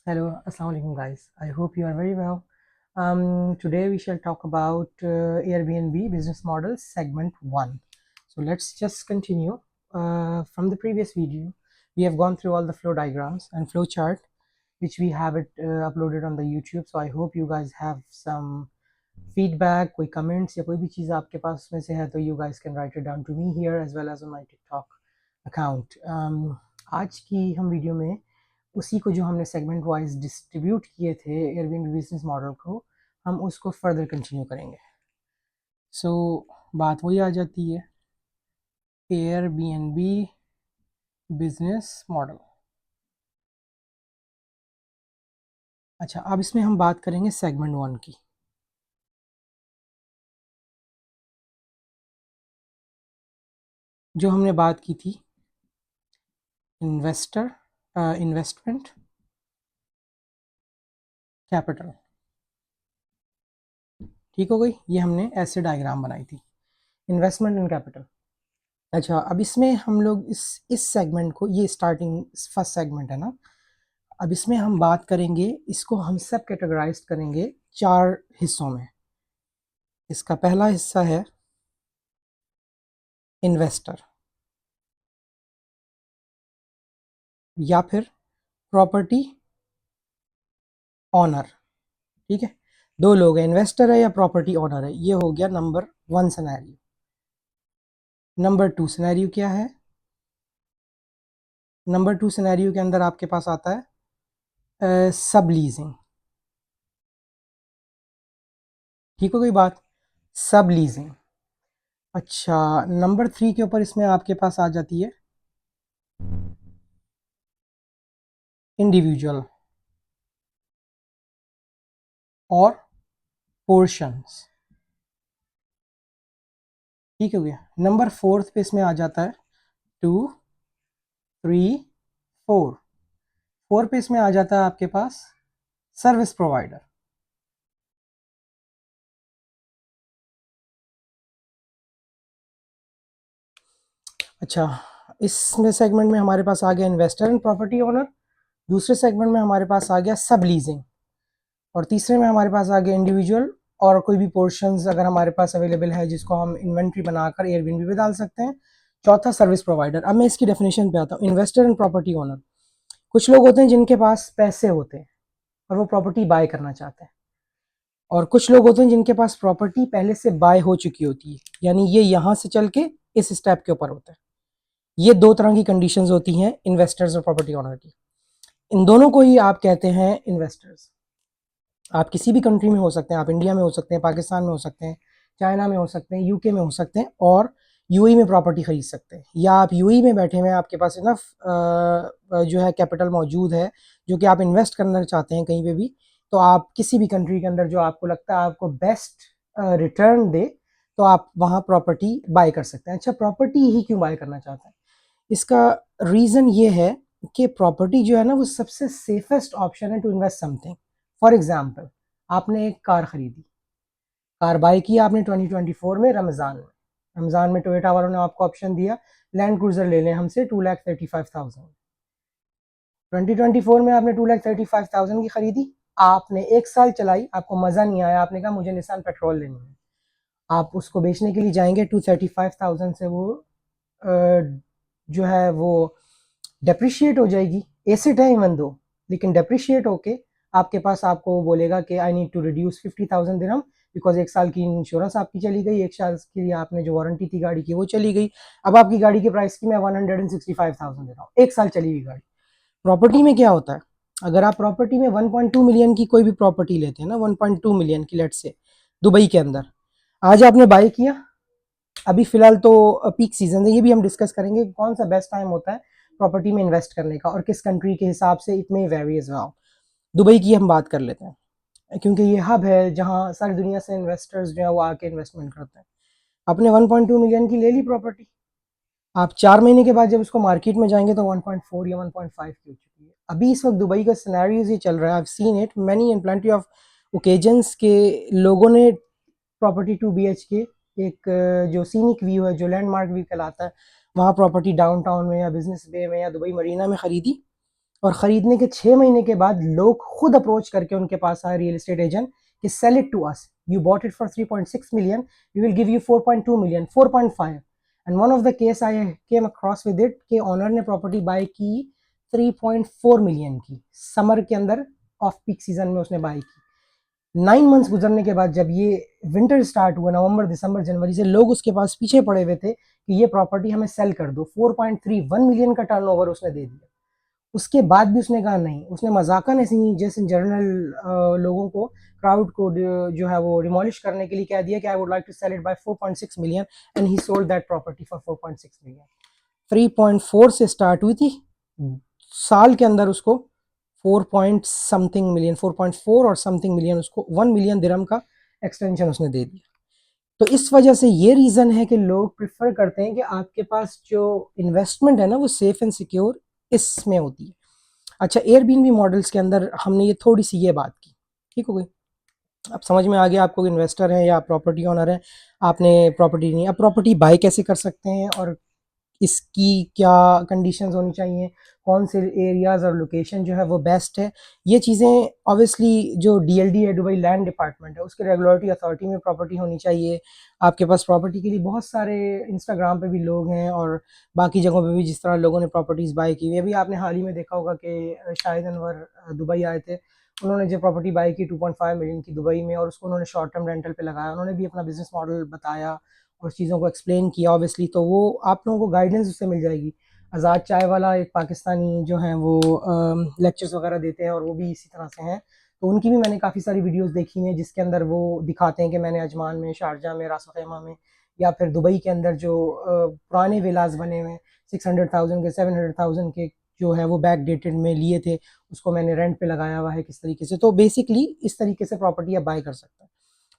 Hello, Assalamu alaikum guys. I hope you are very well. Today we shall talk about Airbnb business model segment 1. So let's just continue from the previous video. We have gone through all the flow diagrams and flow chart which we have it uploaded on the YouTube. So I hope you guys have some feedback, कोई comments या कोई भी चीज़ आपके पास में से है तो you guys can write it down to me here as well as on my TikTok account. आज की हम वीडियो में उसी को जो हमने सेगमेंट वाइज डिस्ट्रीब्यूट किए थे एयरबीएनबी बिजनेस मॉडल को हम उसको फर्दर कंटिन्यू करेंगे। सो बात वही आ जाती है एयरबीएनबी बिजनेस मॉडल। अच्छा, अब इसमें हम बात करेंगे सेगमेंट 1 की। जो हमने बात की थी इन्वेस्टमेंट कैपिटल, ठीक हो गई। ये हमने ऐसे डायग्राम बनाई थी, इन्वेस्टमेंट एंड कैपिटल। अच्छा, अब इसमें हम लोग इस सेगमेंट को, ये स्टार्टिंग फर्स्ट सेगमेंट है ना, अब इसमें हम बात करेंगे, इसको हम सब कैटेगराइज करेंगे 4 हिस्सों में। इसका पहला हिस्सा है इन्वेस्टर या फिर प्रॉपर्टी ओनर, ठीक है। 2 लोग हैं, इन्वेस्टर है या प्रॉपर्टी ओनर है। ये हो गया नंबर 1 सिनेरियो। नंबर 2 सिनेरियो क्या है? नंबर 2 सिनेरियो के अंदर आपके पास आता है सब लीजिंग, ठीक हो गई बात, सब लीजिंग। अच्छा, नंबर 3 के ऊपर इसमें आपके पास आ जाती है इंडिविजुअल और पोर्शंस, ठीक हो गया। नंबर 4 पे इसमें आ जाता है 2, 3, 4। 4 पे इसमें आ जाता है आपके पास सर्विस प्रोवाइडर। अच्छा, इसमें सेगमेंट में हमारे पास आ गया इन्वेस्टर एंड प्रॉपर्टी ओनर। दूसरे सेगमेंट में हमारे पास आ गया सब लीजिंग, और तीसरे में हमारे पास आ गया इंडिविजुअल और कोई भी पोर्शंस अगर हमारे पास अवेलेबल है जिसको हम इन्वेंट्री बनाकर एयरबीएनबी पे डाल सकते हैं। चौथा सर्विस प्रोवाइडर। अब मैं इसकी डेफिनेशन पे आता हूँ। इन्वेस्टर एंड प्रॉपर्टी ओनर, कुछ लोग होते हैं जिनके पास पैसे होते हैं और वो प्रॉपर्टी बाय करना चाहते हैं, और कुछ लोग होते हैं जिनके पास प्रॉपर्टी पहले से बाय हो चुकी होती है, यानी ये यहाँ से चल के इस स्टेप के ऊपर होता है। ये 2 तरह की कंडीशंस होती हैं इन्वेस्टर्स और प्रॉपर्टी ओनर की। इन दोनों को ही आप कहते हैं इन्वेस्टर्स। आप किसी भी कंट्री में हो सकते हैं, आप इंडिया में हो सकते हैं, पाकिस्तान में हो सकते हैं, चाइना में हो सकते हैं, यूके में हो सकते हैं, और यूएई में प्रॉपर्टी खरीद सकते हैं, या आप यूएई में बैठे हुए हैं, आपके पास इनफ जो है कैपिटल मौजूद है जो कि आप इन्वेस्ट करना चाहते हैं कहीं पे भी, तो आप किसी भी कंट्री के अंदर जो आपको लगता है आपको बेस्ट रिटर्न दे तो आप वहाँ प्रॉपर्टी बाय कर सकते हैं। अच्छा, प्रॉपर्टी ही क्यों बाय करना चाहते हैं? इसका रीज़न ये है कि प्रॉपर्टी जो है ना वो सबसे सेफेस्ट ऑप्शन है to invest something. For example, आपने एक कार खरीदी, कार बाय की आपने 2024 में रमज़ान में टोयोटा वालों ने आपको ऑप्शन दिया लैंड क्रूजर ले लें हमसे 2,35,000। 2024 में आपने 2,35,000 की खरीदी, आपने 1 साल चलाई, आपको मज़ा नहीं आया, आपने कहा मुझे निसान पेट्रोल लेनी है। आप उसको बेचने के लिए जाएंगे, 235,000 से वो जो है वो डेप्रिशिएट हो जाएगी। एसेट है इवन दो, लेकिन डेप्रिशिएट होके आपके पास आपको बोलेगा कि आई नीड टू रिड्यूस 50,000 दिरहम, बिकॉज 1 साल की इंश्योरेंस आपकी चली गई, 1 साल के लिए आपने जो वारंटी थी गाड़ी की वो चली गई। अब आपकी गाड़ी के प्राइस की मैं 165,000 दे रहा हूँ, 1 साल चली हुई गाड़ी। प्रॉपर्टी में क्या होता है, अगर आप प्रॉपर्टी में 1.2 मिलियन की कोई भी प्रॉपर्टी लेते हैं ना, 1.2 मिलियन की, लेट से दुबई के अंदर, आज आपने बाई किया, अभी फिलहाल तो पीक सीजन है, ये भी हम डिस्कस करेंगे कौन सा बेस्ट टाइम होता है प्रॉपर्टी में इन्वेस्ट करने का और किस कंट्री के हिसाब से it may vary as well. Dubai की हम बात कर लेते हैं क्योंकि ये हब है जहां सारी दुनिया से इन्वेस्टर्स जो है वो आके इन्वेस्टमेंट करते हैं। आपने 1.2 मिलियन की ले ली प्रॉपर्टी, आप 4 महीने के बाद जब उसको मार्केट में जाएंगे तो 1.4 या 1.5 की हो चुकी है। अभी इस वक्त दुबई का सिनेरियोज ये चल रहा है, I seen it many and plenty of occasions के लोगों ने प्रॉपर्टी 2 BHK, एक जो सीनिक व्यू है, जो लैंडमार्क व्यू कहलाता है, वहाँ प्रॉपर्टी डाउनटाउन में या बिजनेस बे में या दुबई मरीना में खरीदी, और ख़रीदने के 6 महीने के बाद लोग खुद अप्रोच करके उनके पास आए रियल एस्टेट एजेंट कि sell it to us, you bought it for 3.6 million, we will give you 4.2 million, 4.5। And one of the case I came across with it कि ओनर ने प्रॉपर्टी बाय की 3.4 million की, summer के अंदर off peak season में उसने bye की। 9 months गुजरने के बाद जब ये विंटर स्टार्ट हुआ, नवंबर दिसंबर जनवरी से, लोग उसके पास पीछे पड़े हुए थे कि ये प्रॉपर्टी हमें सेल कर दो। 4.31 million का टर्नओवर उसने दे दिया। उसके बाद भी उसने कहा नहीं, उसने मजाकन ऐसी जैसे जनरल लोगों को, क्राउड को जो है वो डिमोलिश करने के लिए कह दिया कि I would like to sell it by 4.6 million, and he sold that property for 4.6 million। 3.4 से स्टार्ट हुई थी, साल के अंदर उसको 4 पॉइंट समथिंग मिलियन, 4.4 और समथिंग मिलियन, उसको 1 मिलियन दिरहम का एक्सटेंशन उसने दे दिया। तो इस वजह से ये रीज़न है कि लोग प्रिफर करते हैं कि आपके पास जो इन्वेस्टमेंट है ना वो सेफ एंड सिक्योर इसमें होती है। अच्छा, एयरबीएनबी मॉडल्स के अंदर हमने ये थोड़ी सी ये बात की, ठीक हो गई। अब समझ में आ गया आपको, इन्वेस्टर हैं या प्रॉपर्टी ओनर है, आपने प्रॉपर्टी नहीं, अब प्रॉपर्टी बाय कैसे कर सकते हैं और इसकी क्या कंडीशंस होनी चाहिए, कौन से एरियाज़ और लोकेशन जो है वो बेस्ट है, ये चीज़ें ऑब्वियसली जो डीएलडी है, दुबई लैंड डिपार्टमेंट है, उसके रेगुलेटरी अथॉरिटी में प्रॉपर्टी होनी चाहिए। आपके पास प्रॉपर्टी के लिए बहुत सारे इंस्टाग्राम पे भी लोग हैं और बाकी जगहों पे भी जिस तरह लोगों ने प्रॉपर्टीज़ बाय की हुई। अभी आपने हाल ही में देखा होगा कि शाहिद अनवर दुबई आए थे, उन्होंने जो प्रॉपर्टी बाय की 2.5 मिलियन की दुबई में, और उसको उन्होंने शॉर्ट टर्म रेंटल पे लगाया। उन्होंने भी अपना बिजनेस मॉडल बताया और चीज़ों को एक्सप्लेन किया ऑब्वियसली, तो वो आप लोगों को गाइडेंस उससे मिल जाएगी। आज़ाद चाय वाला एक पाकिस्तानी जो हैं वो लेक्चर्स वगैरह देते हैं और वो भी इसी तरह से हैं, तो उनकी भी मैंने काफ़ी सारी वीडियोस देखी हैं जिसके अंदर वो दिखाते हैं कि मैंने अजमान में, शारजा में, रास खैमा में या फिर दुबई के अंदर जो पुराने विलास बने हुए हैं 600,000 के, 700,000 के, जो है वो बैक डेटेड में लिए थे, उसको मैंने रेंट पे लगाया हुआ है किस तरीके से। तो बेसिकली इस तरीके से प्रॉपर्टी आप बाय कर सकते हैं।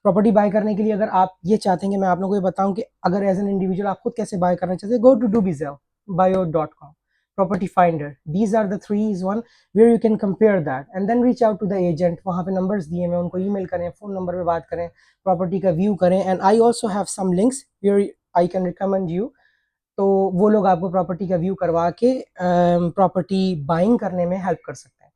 प्रॉपर्टी बाय करने के लिए अगर आप ये चाहते हैं कि मैं आप लोगों को ये बताऊं कि अगर एज एन इंडिविजुअल आप खुद कैसे बाय करना चाहते हैं, go to Dubizzle, bio.com, property finder, these are the three is one where you can compare that and then reach out to the agent। वहाँ पे नंबर्स दिए हैं, उनको ईमेल करें, फ़ोन नंबर पे बात करें, प्रॉपर्टी का व्यू करें, and I also have some links where I can recommend you. तो वो लोग आपको प्रॉपर्टी का व्यू करवा के प्रॉपर्टी बाइंग करने में हेल्प कर सकते हैं।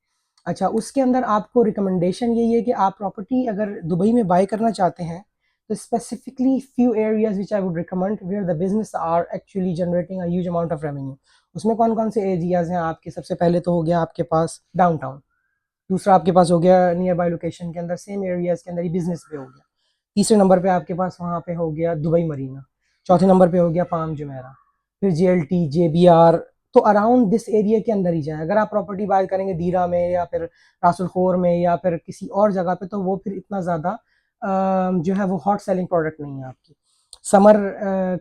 अच्छा, उसके अंदर आपको रिकमेंडेशन यही है कि आप प्रॉपर्टी अगर दुबई में बाय करना चाहते हैं तो specifically few areas which I would recommend where the business are actually generating a huge amount of revenue. उसमें कौन कौन से एरियाज हैं आपके? सबसे पहले तो हो गया आपके पास डाउनटाउन, दूसरा आपके पास हो गया नियर बाय लोकेशन के अंदर सेम एरियाज के अंदर ही बिजनेस पे हो गया, तीसरे नंबर पे आपके पास वहाँ पे हो गया दुबई मरीना, चौथे नंबर पे हो गया पाम जुमेरा, फिर जेएलटी, जेबीआर। तो अराउंड दिस एरिया के अंदर ही जाए। अगर आप प्रॉपर्टी बाय करेंगे दीरा में या फिर रासुल खोर में या फिर किसी और जगह पे, तो वो फिर इतना ज़्यादा जो है वो हॉट सेलिंग प्रोडक्ट नहीं है आपकी। समर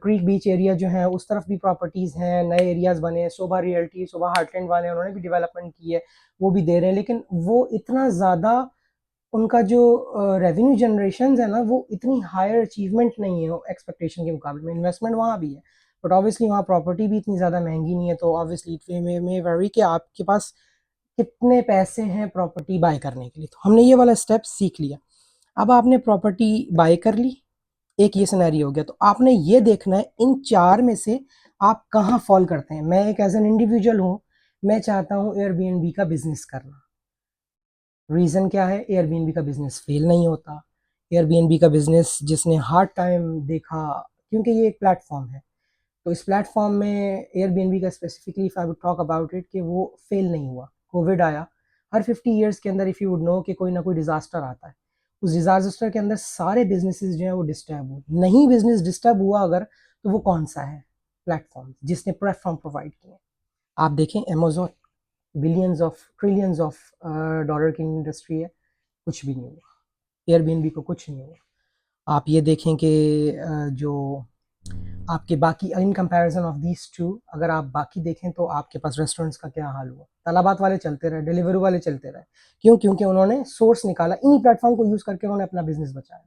क्रीक बीच एरिया जो है उस तरफ भी प्रॉपर्टीज़ हैं, नए एरियाज़ बने हैं, सोबा रियल्टी, सोबा हार्टलैंड वाले उन्होंने भी डेवलपमेंट की है, वो भी दे रहे हैं, लेकिन वो इतना ज़्यादा उनका जो रेवेन्यू जनरेशन है ना वो इतनी हायर अचीवमेंट नहीं है एक्सपेक्टेशन के मुकाबले में। इन्वेस्टमेंट वहाँ भी है बट ऑब्वियसली वहाँ प्रॉपर्टी भी इतनी ज़्यादा महंगी नहीं है, तो ऑब्वियसली इट में वेरी कि आपके पास कितने पैसे हैं प्रॉपर्टी बाय करने के लिए। तो हमने ये वाला स्टेप सीख लिया। अब आपने प्रॉपर्टी बाय कर ली, एक ये सिनेरियो हो गया, तो आपने ये देखना है इन चार में से आप कहाँ फॉल करते हैं। मैं एक एज एन इंडिविजुअल हूँ, मैं चाहता हूँ एयरबीएनबी का बिजनेस करना। रीज़न क्या है? एयरबीएनबी का बिजनेस फेल नहीं होता। एयरबीएनबी का बिजनेस जिसने हार्ड टाइम देखा, क्योंकि ये एक प्लेटफॉर्म है, तो इस प्लेटफॉर्म में एयरबीएनबी का specifically if I would talk about it कि वो फेल नहीं हुआ। कोविड आया, हर 50 ईयर्स के अंदर इफ़ यू वुड नो कि कोई ना कोई डिज़ास्टर आता है, उस डिज़ास्टर के अंदर सारे बिजनेसेस जो हैं वो डिस्टर्ब हुए। नहीं बिजनेस डिस्टर्ब हुआ अगर, तो वो कौन सा है? प्लेटफॉर्म, जिसने प्लेटफॉर्म प्रोवाइड किए। आप देखें Amazon, billions of trillions of dollar की इंडस्ट्री है, कुछ भी नहीं हुआ। एयरबीएनबी को कुछ नहीं हुआ। आप ये देखें कि जो आपके बाकी in comparison of these two, अगर आप बाकी देखें तो आपके पास रेस्टोरेंट्स का क्या हाल हुआ। तलाबात वाले चलते रहे, डिलीवरी वाले चलते रहे, क्यों? क्योंकि उन्होंने सोर्स निकाला, इन्हीं प्लेटफॉर्म को यूज़ करके उन्होंने अपना बिजनेस बचाया।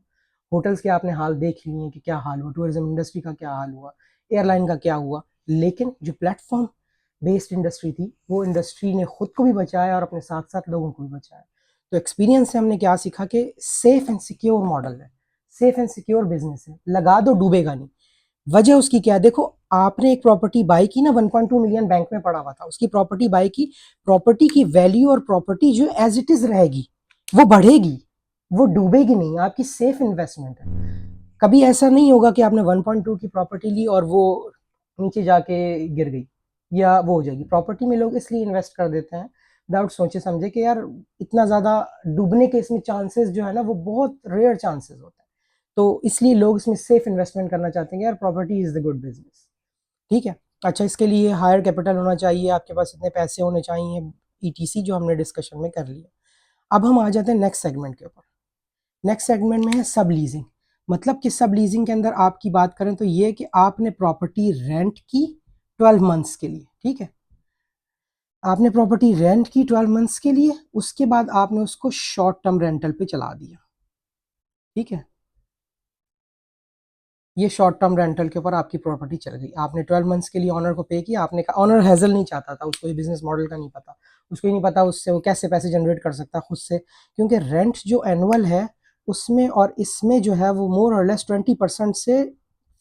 होटल्स के आपने हाल देख लिए कि क्या हाल हुआ, टूरिज्म इंडस्ट्री का क्या हाल हुआ, एयरलाइन का क्या हुआ, लेकिन जो प्लेटफॉर्म बेस्ड इंडस्ट्री थी वो इंडस्ट्री ने खुद को भी बचाया और अपने साथ साथ लोगों को भी बचाया। तो एक्सपीरियंस से हमने क्या सीखा कि सेफ एंड सिक्योर मॉडल है, सेफ एंड सिक्योर बिजनेस है, लगा दो डूबेगा नहीं। वजह उसकी क्या है? देखो, आपने एक प्रॉपर्टी बाय की ना, 1.2 मिलियन बैंक में पड़ा हुआ था, उसकी प्रॉपर्टी बाय की, प्रॉपर्टी की वैल्यू और प्रॉपर्टी जो एज इट इज रहेगी, वो बढ़ेगी, वो डूबेगी नहीं, आपकी सेफ इन्वेस्टमेंट है। कभी ऐसा नहीं होगा कि आपने 1.2 की प्रॉपर्टी ली और वो नीचे जाके गिर गई या वो हो जाएगी। प्रॉपर्टी में लोग इसलिए इन्वेस्ट कर देते हैं विदाउट सोचे समझे कि यार इतना ज़्यादा डूबने के इसमें चांसेस जो है ना, वो बहुत रेयर चांसेस होते हैं, तो इसलिए लोग इसमें सेफ इन्वेस्टमेंट करना चाहते हैं यार, property is the good business. ठीक है। अच्छा, इसके लिए हायर कैपिटल होना चाहिए, आपके पास इतने पैसे होने चाहिए, ईटीसी जो हमने डिस्कशन में कर लिया। अब हम आ जाते हैं नेक्स्ट सेगमेंट के ऊपर। नेक्स्ट सेगमेंट में है सब लीजिंग। मतलब कि सब लीजिंग के अंदर आपकी बात करें तो ये कि आपने प्रॉपर्टी रेंट की 12 मंथ्स के लिए। ठीक है, आपने प्रॉपर्टी रेंट की 12 मंथ्स के लिए, उसके बाद आपने उसको शॉर्ट टर्म रेंटल पे चला दिया। ठीक है, ये शॉर्ट टर्म रेंटल के ऊपर आपकी प्रॉपर्टी चल गई, आपने 12 मंथ्स के लिए ऑनर को पे किया। आपने कहा, ऑनर हैजल नहीं चाहता था, उसको ये बिजनेस मॉडल का नहीं पता, उसको ही नहीं पता उससे वो कैसे पैसे जनरेट कर सकता खुद से, क्योंकि रेंट जो एनुअल है उसमें और इसमें जो है वो मोर और लेस 20% से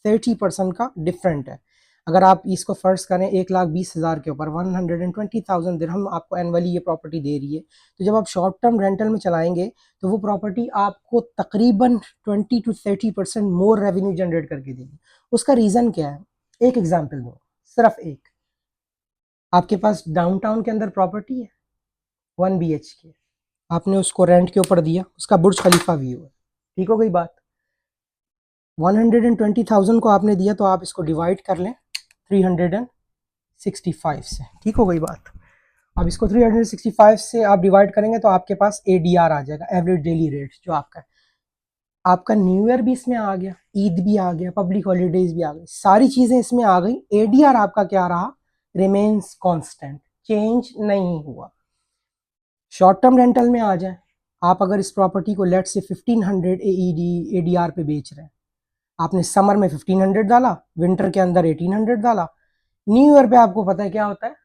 30% का डिफरेंट है। अगर आप इसको फर्ज करें 1,20,000 के ऊपर, 120,000 दिरहम आपको एनुअली ये प्रॉपर्टी दे रही है, तो जब आप शॉर्ट टर्म रेंटल में चलाएंगे तो वो प्रॉपर्टी आपको तकरीबन 20 to 30% मोर रेवेन्यू जनरेट करके देगी। उसका रीज़न क्या है? एक एग्जांपल दो, सिर्फ एक। आपके पास डाउनटाउन के अंदर प्रॉपर्टी है 1 BHK, आपने उसको रेंट के ऊपर दिया, उसका बुर्ज खलीफा व्यू है। ठीक हो गई बात? 120,000 को आपने दिया, तो आप इसको डिवाइड कर लें 365 से। ठीक हो गई बात? अब इसको 365 से आप डिवाइड करेंगे तो आपके पास ADR आ जाएगा, एवरेज डेली रेट, जो आपका है। आपका न्यू ईयर भी इसमें आ गया, ईद भी आ गया, पब्लिक हॉलीडेज भी आ गई, सारी चीजें इसमें आ गई। ADR आपका क्या रहा? रिमेन्स कांस्टेंट, चेंज नहीं हुआ। शॉर्ट टर्म रेंटल में आ जाए, आप अगर इस प्रॉपर्टी को लेट से 1500 ADR पे बेच रहे हैं, आपने समर में 1500 डाला, विंटर के अंदर 1800 डाला, न्यू ईयर पे आपको पता है क्या होता है?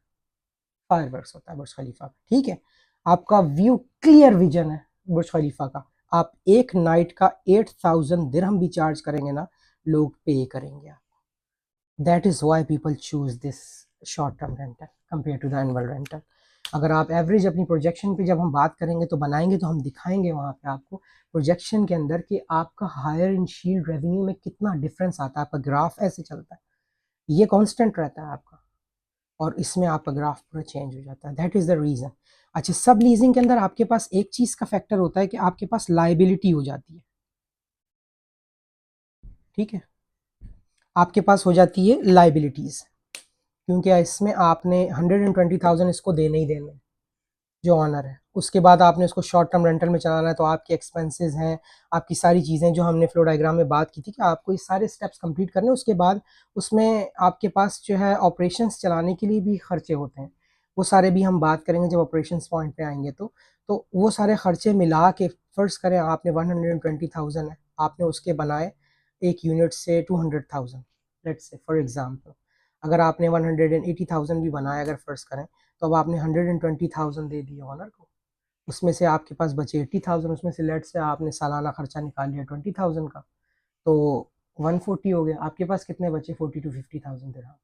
फायरवर्क्स होता है बुर्ज खलीफा पे। ठीक है, आपका व्यू क्लियर विजन है बुर्ज खलीफा का, आप एक नाइट का 8,000 दिरहम भी चार्ज करेंगे ना, लोग पे करेंगे आप। That is why people choose this short term rental compare to the annual rental. अगर आप एवरेज अपनी प्रोजेक्शन पे जब हम बात करेंगे तो बनाएंगे, तो हम दिखाएंगे वहाँ पे आपको प्रोजेक्शन के अंदर कि आपका हायर इन शील्ड रेवेन्यू में कितना डिफरेंस आता है। आपका ग्राफ ऐसे चलता है, ये कांस्टेंट रहता है आपका, और इसमें आपका ग्राफ पूरा चेंज हो जाता है। That is the reason. अच्छा, सब लीजिंग के अंदर आपके पास एक चीज़ का फैक्टर होता है कि आपके पास लाइबिलिटी हो जाती है। ठीक है, आपके पास हो जाती है लाइबिलिटीज़, क्योंकि इसमें आपने 120,000 इसको देने ही देने, जो ऑनर है। उसके बाद आपने उसको शॉर्ट टर्म रेंटल में चलाना है, तो आपके एक्सपेंसेस हैं, आपकी सारी चीज़ें जो हमने फ्लो डायग्राम में बात की थी कि आपको ये सारे स्टेप्स कंप्लीट करने, उसके बाद उसमें आपके पास जो है ऑपरेशंस चलाने के लिए भी खर्चे होते हैं, वो सारे भी हम बात करेंगे जब ऑपरेशंस पॉइंट पे आएंगे। तो वो सारे खर्चे मिला के फ़र्ज़ करें आपने 120,000 है, आपने उसके बनाए एक यूनिट से 200,000, लेट्स से फॉर एग्जांपल। अगर आपने 180,000 भी बनाया अगर फ़र्ज़ करें, तो अब आपने 120,000 दे दिए ऑनर को, उसमें से आपके पास बचे 80,000, उसमें से लेट से आपने सालाना खर्चा निकाल लिया 20,000 का, तो 140 हो गया। आपके पास कितने बचे? 40 to 50,000 दिरहम।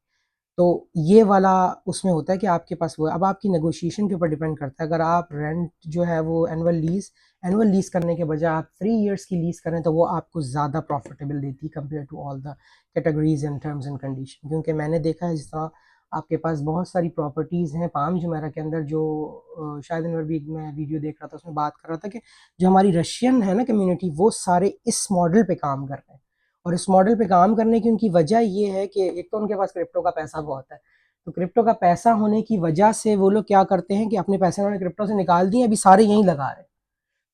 तो ये वाला उसमें होता है कि आपके पास वो है। अब आपकी नेगोशिएशन के ऊपर डिपेंड करता है। अगर आप रेंट जो है वो एनुअल लीज करने के बजाय आप 3 इयर्स की लीज करें, तो वो आपको ज़्यादा प्रॉफिटेबल देती है compare to all the categories and terms and condition. क्योंकि मैंने देखा है जिस तरह आपके पास बहुत सारी प्रॉपर्टीज़ हैं पाम जुमेरा के अंदर, जो शायद इनवर भी मैं वीडियो देख रहा था, उसमें बात कर रहा था कि जो हमारी रशियन है ना कम्युनिटी, वो सारे इस मॉडल पे काम कर रहे हैं। और इस मॉडल पे काम करने की उनकी वजह ये है कि एक तो उनके पास क्रिप्टो का पैसा बहुत है, तो क्रिप्टो का पैसा होने की वजह से वो लोग क्या करते हैं कि अपने पैसे उन्होंने क्रिप्टो से निकाल दिए, अभी सारे यहीं लगा रहे हैं।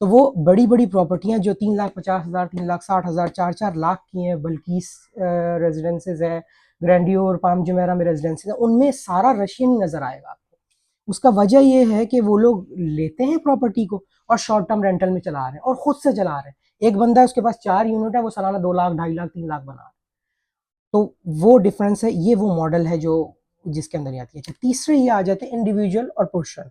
तो वो बड़ी बड़ी प्रॉपर्टियां जो 3,50,000, 3,60,000, 4-4 लाख की हैं, बल्किस रेजिडेंसेज है, ग्रैंडियोर पाम जुमेरा में रेजिडेंसेज है, उनमें सारा रशियन ही नजर आएगा आपको। उसका वजह ये है कि वो लोग लेते हैं प्रॉपर्टी को और शॉर्ट टर्म रेंटल में चला रहे हैं और खुद से चला रहे हैं। एक बंदा है, उसके पास 4 यूनिट है, वो सालाना 2 लाख, 2.5 लाख, 3 लाख बना रहा है। तो वो डिफरेंस है, ये वो मॉडल है जो जिसके अंदर ये आती है। अच्छा, तीसरे ये आ जाते हैं इंडिविजुअल और पोर्शन।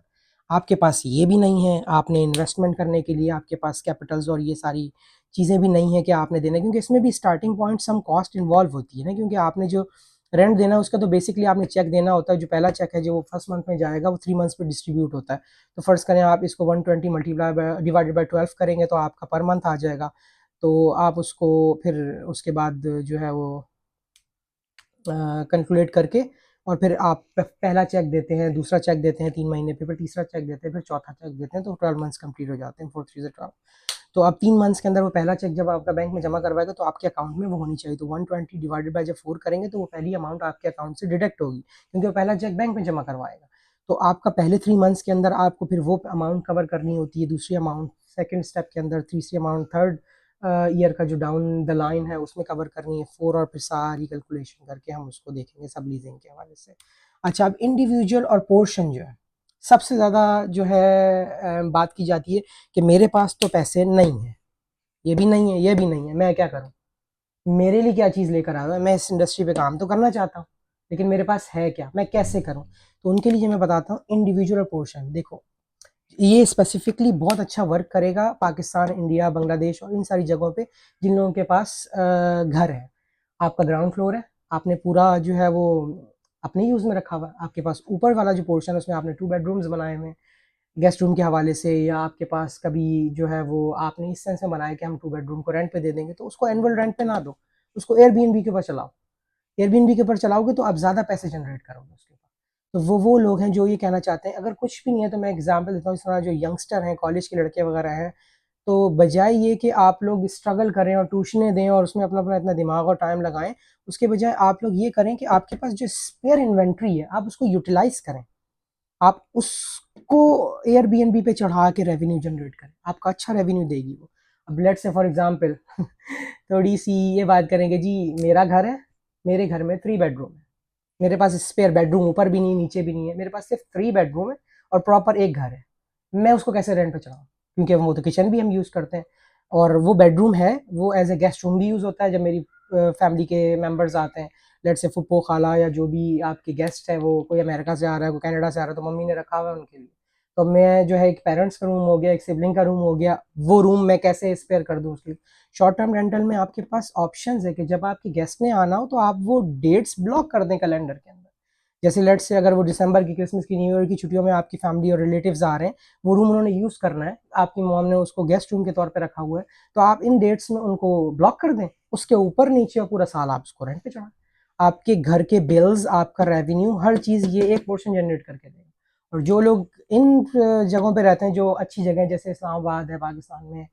आपके पास ये भी नहीं है, आपने इन्वेस्टमेंट करने के लिए आपके पास कैपिटल्स और ये सारी चीज़ें भी नहीं है कि आपने देना, क्योंकि इसमें भी starting point some cost involve होती है ना, क्योंकि आपने जो रेंट देना है उसका तो बेसिकली आपने चेक देना होता है। जो पहला चेक है जो वो फर्स्ट मंथ में जाएगा वो 3 मंथ्स पे डिस्ट्रीब्यूट होता है। तो फ़र्ज़ करें आप इसको 120 मल्टीप्लाई बाय डिवाइडेड बाय 12 करेंगे तो आपका पर मंथ आ जाएगा। तो आप उसको फिर उसके बाद जो है वो कैलकुलेट करके और फिर आप पहला चेक देते हैं, दूसरा चेक देते हैं 3 महीने पे, फिर तीसरा चेक देते हैं, फिर चौथा चेक देते हैं, तो 12 मंथ्स कंप्लीट हो जाते हैं, 4 3 12। तो अब 3 मंथ्स के अंदर वो पहला चेक जब आपका बैंक में जमा करवाएगा तो आपके अकाउंट में वो होनी चाहिए। तो 120 डिवाइडेड बाय जब 4 करेंगे तो वो पहली अमाउंट आपके अकाउंट से डिडक्ट होगी, क्योंकि वो पहला चेक बैंक में जमा करवाएगा। तो आपका पहले 3 मंथ्स के अंदर आपको फिर वो अमाउंट कवर करनी होती है, दूसरी अमाउंट सेकंड स्टेप के अंदर, तीसरी अमाउंट थर्ड ईयर का जो डाउन द लाइन है उसमें कवर करनी है 4, और फिर सारी कैलकुलेशन करके हम उसको देखेंगे सब लीजिंग के हवाले से। अच्छा, अब इंडिविजुअल और पोर्शन जो है सबसे ज़्यादा जो है बात की जाती है कि मेरे पास तो पैसे नहीं है, ये भी नहीं है, ये भी नहीं है, मैं क्या करूं, मेरे लिए क्या चीज़ लेकर आ रहा है, मैं इस इंडस्ट्री पे काम तो करना चाहता हूँ लेकिन मेरे पास है क्या, मैं कैसे करूं। तो उनके लिए मैं बताता हूँ इंडिविजुअल और पोर्शन। देखो, ये स्पेसिफिकली बहुत अच्छा वर्क करेगा पाकिस्तान, इंडिया, बांग्लादेश और इन सारी जगहों पे जिन लोगों के पास घर है। आपका ग्राउंड फ्लोर है, आपने पूरा जो है वो अपने यूज़ में रखा हुआ है, आपके पास ऊपर वाला जो पोर्शन है उसमें आपने 2 बेडरूम्स बनाए हुए हैं गेस्ट रूम के हवाले से, या आपके पास कभी जो है वो आपने इस सेंस में बनाया कि हम 2 बेडरूम को रेंट पे दे देंगे, तो उसको एनुअल रेंट पे ना दो, उसको एयरबीएनबी के ऊपर चलाओ। एयरबीएनबी के ऊपर चलाओगे तो आप ज़्यादा पैसे जनरेट करोगे उसके ऊपर। तो वो लोग हैं जो ये कहना चाहते हैं, अगर कुछ भी नहीं है तो मैं एग्जांपल देता हूँ, इस तरह जो यंगस्टर हैं, कॉलेज के लड़के वगैरह हैं, तो बजाय ये कि आप लोग स्ट्रगल करें और ट्यूशनें दें और उसमें अपना अपना इतना दिमाग और टाइम लगाएं, उसके बजाय आप लोग ये करें कि आपके पास जो स्पेयर इन्वेंट्री है आप उसको यूटिलाइज करें, आप उसको एयरबीएनबी पे चढ़ा के रेवेन्यू जनरेट करें, आपका अच्छा रेवेन्यू देगी वो। अब लेट्स से फॉर एग्जांपल थोड़ी सी ये बात करेंगे जी, मेरा घर है, मेरे घर में 3 बेडरूम है, मेरे पास स्पेयर बेडरूम ऊपर भी नहीं नीचे भी नहीं है, मेरे पास सिर्फ 3 बेडरूम है और प्रॉपर एक घर है, मैं उसको कैसे रेंट पे चढ़ाऊँ, क्योंकि वो तो किचन भी हम यूज़ करते हैं और वो बेडरूम है वो एज ए गेस्ट रूम भी यूज़ होता है जब मेरी फैमिली के मेम्बर्स आते हैं। लेट से फूफो खाला या जो भी आपके गेस्ट है, वो कोई अमेरिका से आ रहा है, कोई कनाडा से आ रहा है, तो मम्मी ने रखा हुआ है उनके लिए। तो मैं जो है एक पेरेंट्स का रूम हो गया, एक सिबलिंग का रूम हो गया, वो रूम मैं कैसे स्पेयर कर दूँ उसके लिए। शॉर्ट टर्म रेंटल में आपके पास ऑप्शंस है कि जब आपके गेस्ट ने आना हो तो आप वो डेट्स ब्लॉक कर दें कैलेंडर के अंदर। जैसे लेट्स से अगर वो दिसंबर की, क्रिसमस की, न्यू ईयर की छुट्टियों में आपकी फैमिली और रिलेटिव्स आ रहे हैं, वो रूम उन्होंने यूज़ करना है, आपकी मॉम ने उसको गेस्ट रूम के तौर पे रखा हुआ है, तो आप इन डेट्स में उनको ब्लॉक कर दें, उसके ऊपर नीचे और पूरा साल आप उसको रेंट पे चढ़ाएं। आपके घर के बिल्स, आपका रेवेन्यू, हर चीज़ ये एक पोर्शन जनरेट करके देगा। और जो लोग इन जगहों पे रहते हैं जो अच्छी जगह जैसे इस्लामाबाद है पाकिस्तान में,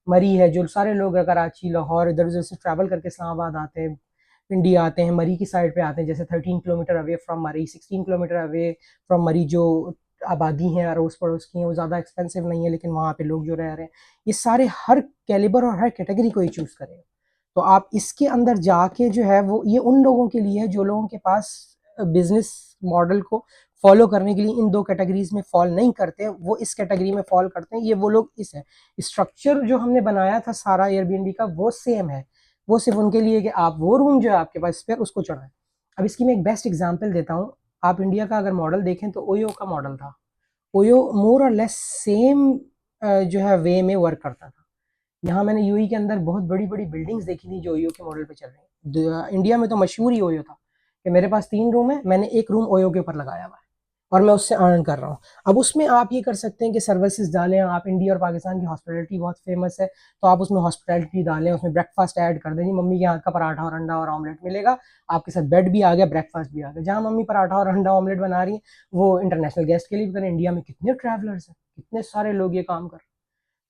मरी है, जो सारे लोग कराची, लाहौर, इधर उधर से ट्रैवल करके इस्लामाबाद आते हैं, पिंडी आते हैं, मरी की साइड पे आते हैं, जैसे 13 किलोमीटर अवे फ्रॉम मरी, 16 किलोमीटर अवे फ्रॉम मरी, जो आबादी है अड़ोस पड़ोस की हैं वो ज़्यादा एक्सपेंसिव नहीं है, लेकिन वहाँ पे लोग जो रह रहे हैं, ये सारे हर कैलिबर और हर कैटेगरी को ही चूज़ करेंगे। तो आप इसके अंदर जाके जो है वो ये उन लोगों के लिए है जो लोगों के पास बिजनेस मॉडल को फॉलो करने के लिए इन 2 कैटेगरीज में फॉल नहीं करते, वो इस कैटेगरी में फॉल करते हैं, ये वो लोग इस है। स्ट्रक्चर जो हमने बनाया था सारा एयरबीएनबी का वो सेम है, वो सिर्फ उनके लिए कि आप वो रूम जो है आपके पास स्पेयर उसको चढ़ाएं। अब इसकी मैं एक बेस्ट एग्जांपल देता हूँ, आप इंडिया का अगर मॉडल देखें तो ओयो का मॉडल था। ओयो मोर और लेस सेम जो है वे में वर्क करता था। यहाँ मैंने यूएई के अंदर बहुत बड़ी बड़ी बिल्डिंग्स देखी थी जो ओयो के मॉडल पे चल रही हैं। इंडिया में तो मशहूर ही ओयो था कि मेरे पास 3 रूम है, मैंने एक रूम ओयो के ऊपर लगाया हुआ है और मैं उससे अर्न कर रहा हूँ। अब उसमें आप ये कर सकते हैं कि सर्विसेज डालें, आप इंडिया और पाकिस्तान की हॉस्पिटलिटी बहुत फेमस है, तो आप उसमें हॉस्पिटलिटी डालें, उसमें ब्रेकफास्ट ऐड कर दें, जी मम्मी के हाथ का पराठा और अंडा और ऑमलेट मिलेगा, आपके साथ बेड भी आ गया, ब्रेकफास्ट भी आ गया। जहाँ मम्मी पराठा और अंडा ऑमलेट बना रही है वो इंटरनेशनल गेस्ट के लिए भी करें। इंडिया में कितने ट्रैवलर्स हैं, कितने सारे लोग ये काम कर रहे हैं,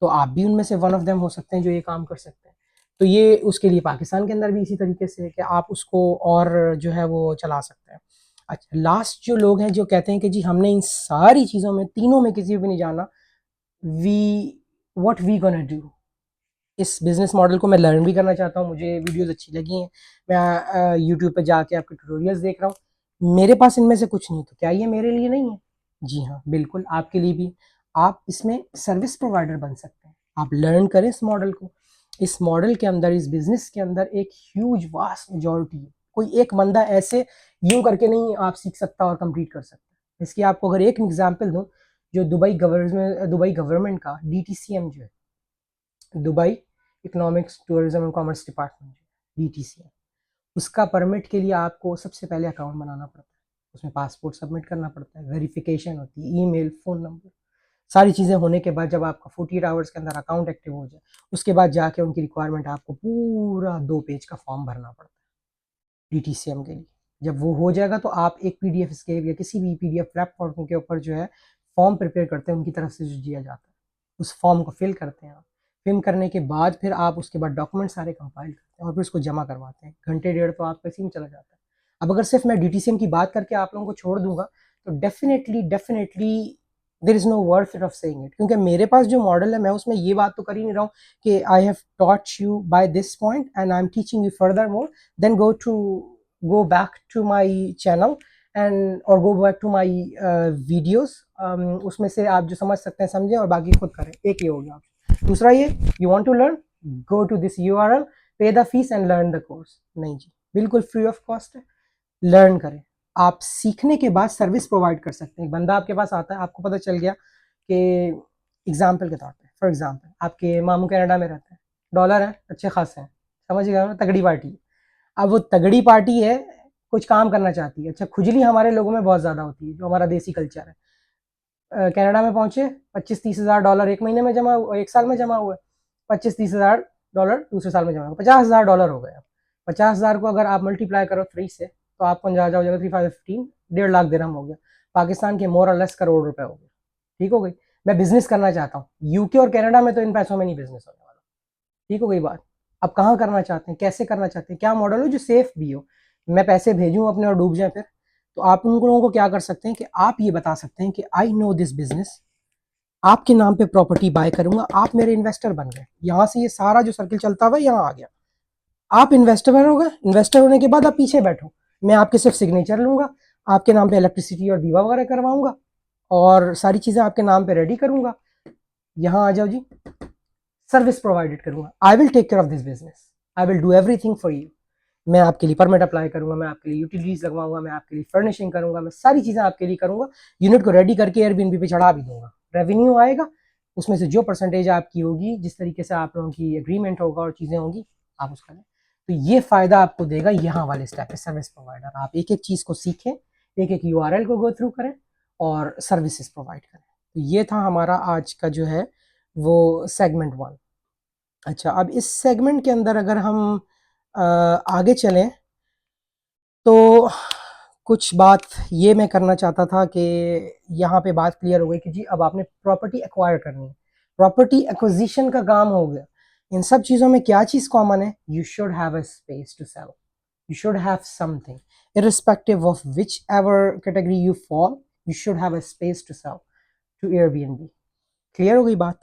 तो आप भी उनमें से वन ऑफ देम हो सकते हैं जो ये काम कर सकते हैं। तो ये उसके लिए पाकिस्तान के अंदर भी इसी तरीके से है कि आप उसको और जो है वो चला सकते हैं। अच्छा, लास्ट जो लोग हैं जो कहते हैं कि जी हमने इन सारी चीज़ों में तीनों में किसी भी नहीं जाना, we what we gonna do, इस बिजनेस मॉडल को मैं लर्न भी करना चाहता हूँ, मुझे वीडियोस अच्छी लगी हैं, मैं यूट्यूब पे जाके आपके ट्यूटोरियल्स देख रहा हूँ, मेरे पास इनमें से कुछ नहीं, तो क्या ये मेरे लिए नहीं है? जी हाँ, बिल्कुल आपके लिए भी। आप इसमें सर्विस प्रोवाइडर बन सकते हैं, आप लर्न करें इस मॉडल को। इस मॉडल के अंदर, इस बिजनेस के अंदर एक ह्यूज वास्ट मेजोरिटी है, कोई एक बंदा ऐसे यूं करके नहीं आप सीख सकता और कंप्लीट कर सकता। इसकी आपको अगर एक एग्जांपल दूं, जो दुबई गवर्नमेंट का डीटीसीएम जो है, Dubai economics tourism and commerce department, DTCM, उसका परमिट के लिए आपको सबसे पहले अकाउंट बनाना पड़ता है, उसमें पासपोर्ट सबमिट करना पड़ता है, वेरिफिकेशन होती है, ईमेल, फ़ोन नंबर, सारी चीज़ें होने के बाद जब आपका 48 आवर्स के अंदर अकाउंट एक्टिव हो जाए, उसके बाद जाके उनकी रिक्वायरमेंट आपको पूरा 2 पेज का फॉर्म भरना पड़ता है DTCM के लिए। जब वो हो जाएगा तो आप एक PDF एस्केप या किसी भी PDF प्लेटफॉर्म के ऊपर जो है फॉर्म प्रिपेयर करते हैं उनकी तरफ से जो दिया जाता है, उस फॉर्म को फिल करते हैं आप। फिल करने के बाद फिर आप उसके बाद डॉक्यूमेंट सारे कंपाइल करते हैं और फिर उसको जमा करवाते हैं। घंटे डेढ़ तो आपका इसी में चला जाता है। अब अगर सिर्फ मैं DTCM की बात करके आप लोगों को छोड़ दूंगा तो definitely there is no word fit of saying it, क्योंकि मेरे पास जो मॉडल है मैं उसमें ये बात तो कर ही नहीं रहा हूँ कि I have taught you by this point and I am teaching you further more, then go back to my channel and or go back to my videos, उसमें से आप जो समझ सकते हैं समझें और बाकी खुद करें। एक ये हो गया। दूसरा ये, you want to learn, go to this URL, pay the fees and learn the course. नहीं जी, बिल्कुल फ्री ऑफ कॉस्ट है, लर्न करें। आप सीखने के बाद सर्विस प्रोवाइड कर सकते हैं। एक बंदा आपके पास आता है, आपको पता चल गया कि एग्जाम्पल के तौर पे, फॉर एग्जाम्पल आपके मामू कनाडा में रहते हैं, डॉलर है अच्छे खासे हैं, समझ गया ना, तगड़ी पार्टी है। अब वो तगड़ी पार्टी है, कुछ काम करना चाहती है। अच्छा, खुजली हमारे लोगों में बहुत ज़्यादा होती है, जो हमारा देसी कल्चर है। कनाडा में पहुंचे, 25-30 हज़ार डॉलर एक महीने में जमा हुआ, एक साल में जमा हुआ, 25-30 हज़ार डॉलर दूसरे साल में जमा हुआ, 50 हज़ार डॉलर हो गए। 50 हज़ार को अगर आप मल्टीप्लाई करो 3 से तो आपको अंदाजा हो जाएगा 3 5 15, 1.5 लाख दिरहम हो गया, पाकिस्तान के मोर और लेस करोड़ रुपए हो गए। ठीक हो गई। मैं बिजनेस करना चाहता हूँ यूके और कनाडा में, तो इन पैसों में नहीं बिजनेस होने वाला। ठीक हो गई बात। अब कहाँ करना चाहते हैं, कैसे करना चाहते हैं, क्या मॉडल हो जो सेफ भी हो, मैं पैसे भेजूँ अपने और डूब जाए फिर, तो आप उन लोगों को क्या कर सकते हैं कि आप ये बता सकते हैं कि आई नो दिस बिजनेस, आपके नाम पे प्रॉपर्टी बाय करूंगा, आप मेरे इन्वेस्टर बन गए। यहां से ये सारा जो सर्किल चलता हुआ यहाँ आ गया, आप इन्वेस्टर हो गए। इन्वेस्टर होने के बाद आप पीछे बैठो, मैं आपके सिर्फ सिग्नेचर लूंगा, आपके नाम पे इलेक्ट्रिसिटी और दीवा वगैरह करवाऊंगा और सारी चीजें आपके नाम पे रेडी करूंगा। यहाँ आ जाओ जी, सर्विस प्रोवाइडेड करूंगा, I will take care of this business, I will do everything for you. मैं आपके लिए परमिट अप्लाई करूंगा, मैं आपके लिए यूटिलिटीज लगवाऊंगा, मैं आपके लिए फर्निशिंग करूंगा, मैं सारी चीजें आपके लिए करूंगा, यूनिट को रेडी करके एयरबीएनबी पे चढ़ा भी दूंगा। रेवेन्यू आएगा, उसमें से जो परसेंटेज आपकी होगी, जिस तरीके से आप लोगों की एग्रीमेंट होगा और चीजें होंगी, आप उसका लें। तो ये फायदा आपको देगा यहाँ वाले स्टेप पे, सर्विस प्रोवाइडर। आप एक एक चीज को सीखें, एक एक URL को गो थ्रू करें और सर्विसेज प्रोवाइड करें। तो ये था हमारा आज का जो है वो सेगमेंट 1। अच्छा, अब इस सेगमेंट के अंदर अगर हम आगे चलें तो कुछ बात ये मैं करना चाहता था कि यहाँ पे बात क्लियर हो गई कि जी अब आपने प्रॉपर्टी एक्वायर करनी है, प्रॉपर्टी एक्विजिशन का काम हो गया। इन सब चीज़ों में क्या चीज़ कॉमन है, you should have a space to sell, you should have something, irrespective of whichever category you fall, you should have a space to sell to Airbnb। Clear हो गई बात।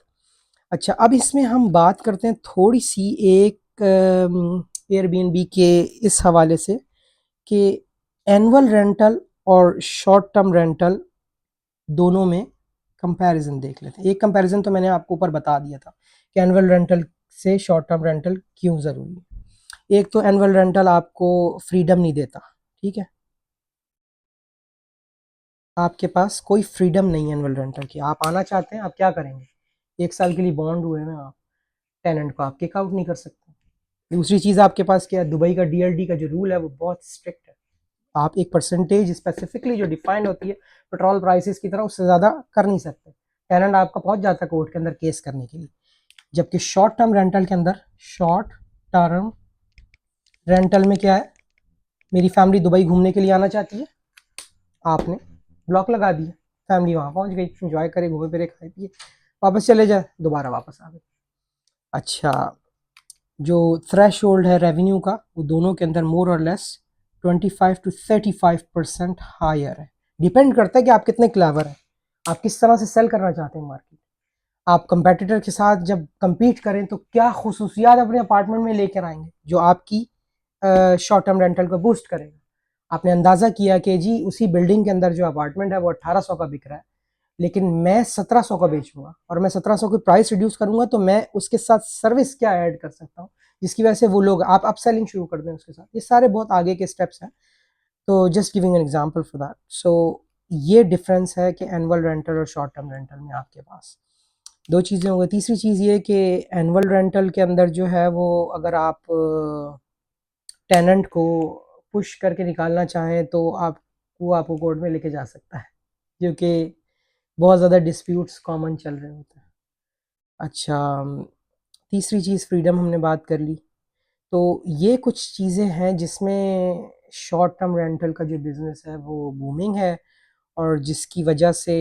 अच्छा, अब इसमें हम बात करते हैं थोड़ी सी एक Airbnb के इस हवाले से कि एनुअल रेंटल और शॉर्ट टर्म रेंटल दोनों में कंपैरिजन देख लेते हैं। एक कंपैरिजन तो मैंने आपको ऊपर बता दिया था कि एनुअल रेंटल से शॉर्ट टर्म रेंटल क्यों ज़रूरी है। एक तो एनुअल रेंटल आपको फ्रीडम नहीं देता, ठीक है, आपके पास कोई फ्रीडम नहीं है एनुअल रेंटल की। आप आना चाहते हैं, आप क्या करेंगे, 1 साल के लिए बॉन्ड हुए हैं आप, टेनेंट को आप किक आउट नहीं कर सकते। दूसरी चीज़ आपके पास क्या है, दुबई का DLD का जो रूल है वो बहुत स्ट्रिक्ट है। आप एक परसेंटेज स्पेसिफिकली जो डिफाइंड होती है पेट्रोल प्राइसेस की तरह, उससे ज़्यादा कर नहीं सकते। टेनेंट आपका पहुंच जाता है कोर्ट के अंदर केस करने के लिए। जबकि शॉर्ट टर्म रेंटल के अंदर, शॉर्ट टर्म रेंटल में क्या है, मेरी फैमिली दुबई घूमने के लिए आना चाहती है, आपने ब्लॉक लगा दिया, फैमिली वहाँ पहुँच गई, इंजॉय करे, घूमे फिरे, खाए पिए, वापस चले जाए, दोबारा वापस आ गए। अच्छा, जो थ्रेश होल्ड है रेवेन्यू का, वो दोनों के अंदर मोर और लेस 25 to 35% हायर है। डिपेंड करता है कि आप कितने क्लेवर हैं, आप किस तरह से सेल करना चाहते हैं मार्केट। आप कंपेटिटर के साथ जब compete करें तो क्या खुसूसियात अपने अपार्टमेंट में लेकर आएंगे जो आपकी शॉर्ट टर्म रेंटल को बूस्ट करेगा। आपने अंदाज़ा किया कि जी उसी बिल्डिंग के अंदर जो अपार्टमेंट है वो 1800 का बिक रहा है, लेकिन मैं 1700 का बेचूंगा और मैं 1700 की प्राइस रिड्यूस करूंगा, तो मैं उसके साथ सर्विस क्या ऐड कर सकता हूँ जिसकी वजह से वो लोग, आप अपसेलिंग शुरू कर दें उसके साथ। ये सारे बहुत आगे के स्टेप्स हैं, तो just giving an example for that. So ये डिफरेंस है कि एनुअल रेंटल और शॉर्ट टर्म रेंटल में आपके पास। दो चीज़ें हो गई। तीसरी चीज़ ये कि एनुअल रेंटल के अंदर जो है वो अगर आप टेनेंट को पुश करके निकालना चाहें तो आपको कोर्ट में लेके जा सकता है, क्योंकि बहुत ज़्यादा डिस्प्यूट्स कॉमन चल रहे होते हैं। अच्छा, तीसरी चीज़ फ्रीडम हमने बात कर ली। तो ये कुछ चीज़ें हैं जिसमें शॉर्ट टर्म रेंटल का जो बिज़नेस है वो बूमिंग है, और जिसकी वजह से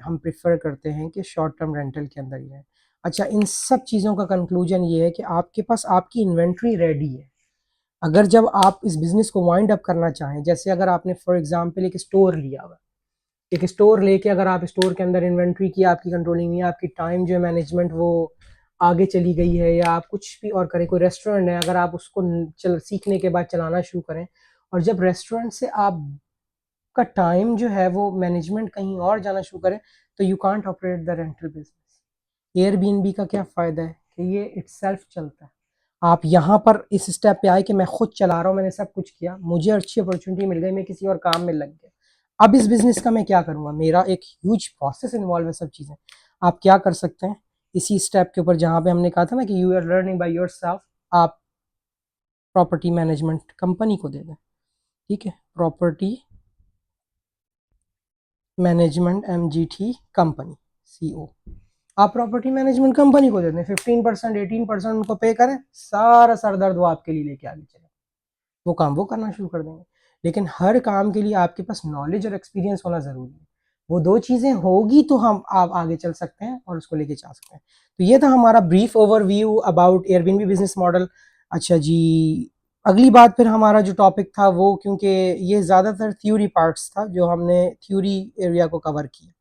हम प्रेफर करते हैं कि शॉर्ट टर्म रेंटल के अंदर ही है। अच्छा, इन सब चीज़ों का कंक्लूजन ये है कि आपके पास आपकी इन्वेंट्री रेडी है। अगर जब आप इस बिज़नेस को वाइंड अप करना चाहें, जैसे अगर आपने फॉर एग्जांपल एक स्टोर लिया हुआ, एक स्टोर लेके अगर आप स्टोर के अंदर इन्वेंट्री की आपकी कंट्रोलिंग नहीं है, आपकी टाइम जो है मैनेजमेंट वो आगे चली गई है, या आप कुछ भी और करें, कोई रेस्टोरेंट है, अगर आप उसको सीखने के बाद चलाना शुरू करें, और जब रेस्टोरेंट से आप का टाइम जो है वो मैनेजमेंट कहीं और जाना शुरू करें, तो you can't operate the rental business. Airbnb का क्या फ़ायदा है कि ये इटसेल्फ चलता है। आप यहाँ पर इस स्टेप पे आए कि मैं खुद चला रहा हूँ, मैंने सब कुछ किया, मुझे अच्छी अपॉर्चुनिटी मिल गई, मैं किसी और काम में लग गया, अब इस बिजनेस का मैं क्या करूँगा, मेरा एक ह्यूज प्रोसेस इन्वॉल्व है, सब चीज़ें। आप क्या कर सकते हैं इसी स्टेप के ऊपर, जहाँ पे हमने कहा था ना कि you are learning by yourself, आप प्रॉपर्टी मैनेजमेंट कंपनी को दे दें। ठीक है, property management MGT company, CO, आप प्रॉपर्टी मैनेजमेंट कंपनी को दे दें, 15% 18% उनको पे करें, सारा सरदर्द वो आपके लिए लेके आगे चले, वो काम वो करना शुरू कर देंगे। लेकिन हर काम के लिए आपके पास नॉलेज और एक्सपीरियंस होना ज़रूरी है। वो दो चीज़ें होगी तो हम आप आगे चल सकते हैं और उसको लेके जा सकते हैं। तो ये था हमारा brief overview about Airbnb business model. अच्छा जी, अगली बात फिर हमारा जो टॉपिक था वो, क्योंकि ये ज़्यादातर थ्योरी पार्ट्स था जो हमने थ्योरी एरिया को कवर किया,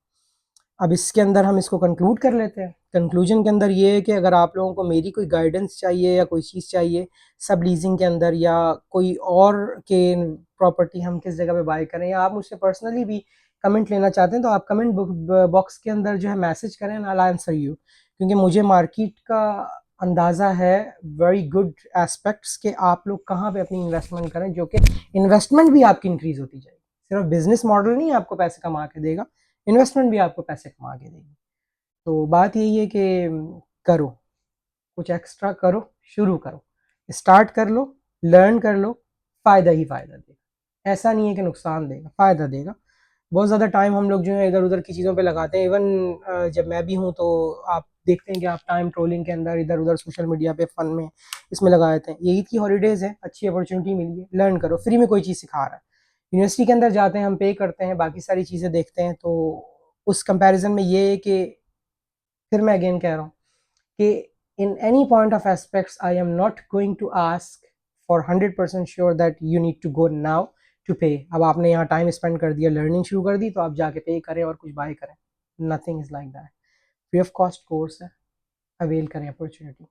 अब इसके अंदर हम इसको कंक्लूड कर लेते हैं। कंक्लूजन के अंदर ये है कि अगर आप लोगों को मेरी कोई गाइडेंस चाहिए या कोई चीज़ चाहिए सब लीजिंग के अंदर, या कोई और के प्रॉपर्टी हम किस जगह पे बाय करें, या आप मुझसे पर्सनली भी कमेंट लेना चाहते हैं, तो आप कमेंट बॉक्स के अंदर जो है मैसेज करें, आई आंसर यू, क्योंकि मुझे मार्केट का अंदाज़ा है वेरी गुड एस्पेक्ट्स के आप लोग कहाँ पे अपनी इन्वेस्टमेंट करें, जो कि इन्वेस्टमेंट भी आपकी इंक्रीज़ होती जाएगी। सिर्फ बिजनेस मॉडल नहीं आपको पैसे कमा के देगा, इन्वेस्टमेंट भी आपको पैसे कमा के देगी। तो बात यही है कि करो, कुछ एक्स्ट्रा करो, शुरू करो, स्टार्ट कर लो, लर्न कर लो, फ़ायदा ही फ़ायदा देगा, ऐसा नहीं है कि नुकसान देगा, फ़ायदा देगा। बहुत ज़्यादा टाइम हम लोग जो है इधर उधर की चीज़ों पे लगाते हैं, इवन जब मैं भी हूँ तो आप देखते हैं कि आप टाइम ट्रोलिंग के अंदर इधर उधर सोशल मीडिया पे फन में इसमें लगा देते हैं। ये ईद की हॉलीडेज़ है, अच्छी अपॉर्चुनिटी मिली है, लर्न करो, फ्री में कोई चीज़ सिखा रहा है। यूनिवर्सिटी के अंदर जाते हैं, हम पे करते हैं, बाकी सारी चीज़ें देखते हैं, तो उस कंपैरिजन में ये है कि फिर मैं अगेन कह रहा हूँ कि in any point of aspects I am not going to ask for 100% sure that you need to go now to pay. अब आपने यहाँ टाइम स्पेंड कर दिया, लर्निंग शुरू कर दी, तो आप जाके पे करें और कुछ बाय करें, nothing is like that. Free of cost course है, अवेल करें अपॉर्चुनिटी।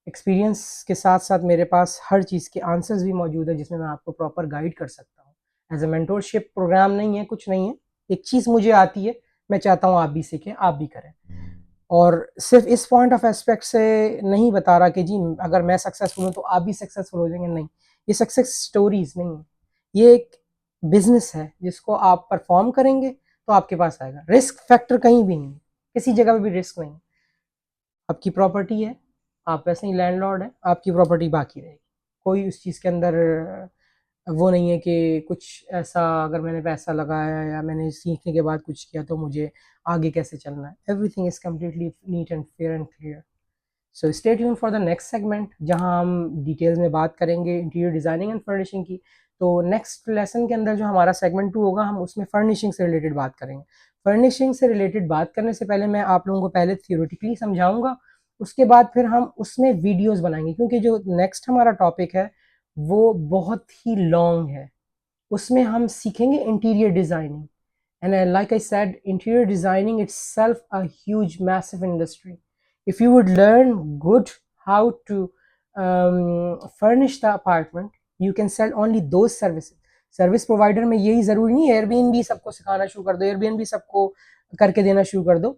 एक्सपीरियंस के साथ साथ मेरे पास हर चीज़ के आंसर्स भी मौजूद है, जिसमें मैं आपको प्रॉपर गाइड कर सकता हूँ। एज ए मेंटोरशिप प्रोग्राम नहीं है, कुछ नहीं है, एक चीज़ मुझे आती है, मैं चाहता हूँ आप भी सीखें, आप भी करें। और सिर्फ इस पॉइंट ऑफ एस्पेक्ट से नहीं बता रहा कि जी अगर मैं सक्सेसफुल हूँ तो आप भी सक्सेसफुल हो जाएंगे, नहीं, ये सक्सेस स्टोरीज नहीं है, ये एक बिजनेस है जिसको आप परफॉर्म करेंगे तो आपके पास आएगा। रिस्क फैक्टर कहीं भी नहीं, किसी जगह पे भी रिस्क नहीं। आपकी प्रॉपर्टी है, आप वैसे ही लैंडलॉर्ड हैं, आपकी प्रॉपर्टी बाकी रहेगी, कोई उस चीज़ के अंदर वो नहीं है कि कुछ ऐसा अगर मैंने पैसा लगाया या मैंने सीखने के बाद कुछ किया तो मुझे आगे कैसे चलना है। Everything is completely neat and fair and clear. So stay tune for the next segment, जहां हम डिटेल्स में बात करेंगे इंटीरियर डिज़ाइनिंग एंड फर्निशिंग की। तो नेक्स्ट लेसन के अंदर जो हमारा सेगमेंट 2 होगा, हम उसमें फर्निशिंग से रिलेटेड बात करेंगे। फर्निशिंग से रिलेटेड बात करने से पहले मैं आप लोगों को पहले थियोरेटिकली समझाऊंगा, उसके बाद फिर हम उसमें वीडियोस बनाएंगे, क्योंकि जो नेक्स्ट हमारा टॉपिक है वो बहुत ही लॉन्ग है। उसमें हम सीखेंगे interior designing, and like I said, interior designing itself a huge massive industry. If you would learn good how to furnish the apartment, you can sell only those services. Service provider में यही ज़रूरी नहीं है Airbnb सबको सिखाना शुरू कर दो, एयरबीएनबी सबको करके देना शुरू कर दो।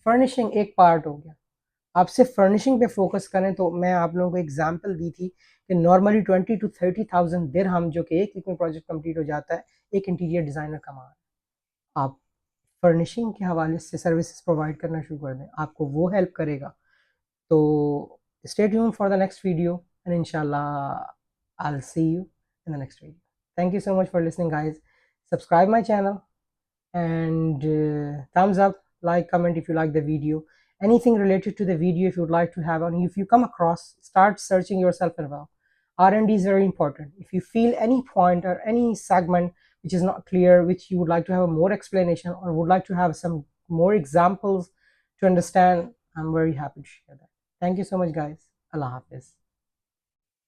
फर्निशिंग एक पार्ट हो गया, आप सिर्फ फर्निशिंग पे फोकस करें। तो मैं आप लोगों को एग्जांपल दी थी कि नॉर्मली 20 to 30,000 दिरहम, जो कि एक वीक में प्रोजेक्ट कंप्लीट हो जाता है, एक इंटीरियर डिज़ाइनर कमा। आप फर्निशिंग के हवाले से सर्विसेज प्रोवाइड करना शुरू कर दें, आपको वो हेल्प करेगा। तो stay tune for the next video and इंशाल्लाह I will see you in the next video. Thank you so much for listening guys. Subscribe my channel and thumbs up, like, comment if you like the video, anything related to the video if you would like to have on. If you come across, start searching yourself as well. R&D is very important. If you feel any point or any segment which is not clear, which you would like to have a more explanation or would like to have some more examples to understand, I'm very happy to share that. Thank you so much guys. Allah Hafiz.